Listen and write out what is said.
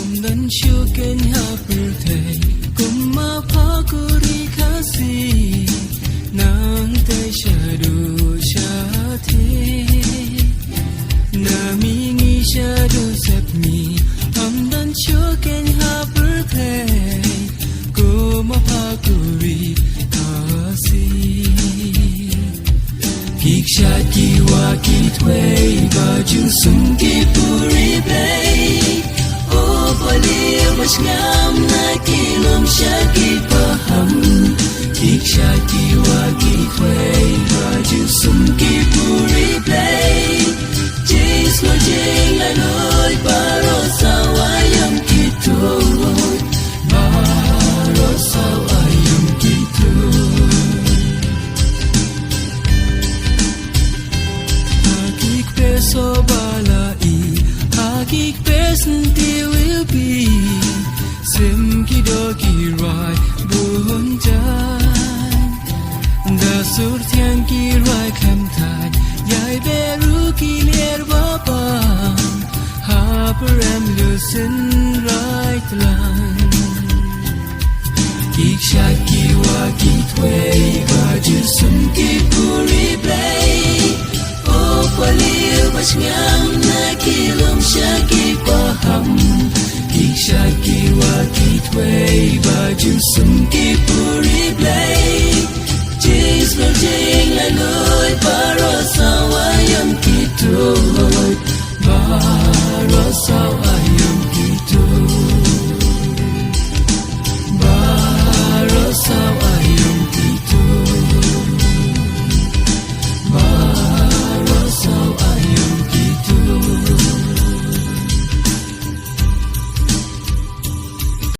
Amdan shuken hapurtay Kuma pakuri kasi Nang tay shadu shate Namingi shadu sapmi Amdan shuken hapurtay Kuma pakuri kasi Kshaid kiwa ki thwei baju sumki puri play O palir mas ngam na kilom shaki paham Kshaid kiwa ki thwei baju sumki puri play Jis lo jing aloy baro sawayam kitoy Baro sawayam kitoy So balai Hagik pesenti will be Sim kidoki rai bunjan Da sur tiang ki rai kam thai Yai beru ki ler babang Haparam lusin rai tlan Kshaid kiwa ki thwei baju sum ki puri play Palir mas ngam na kilom shaki paham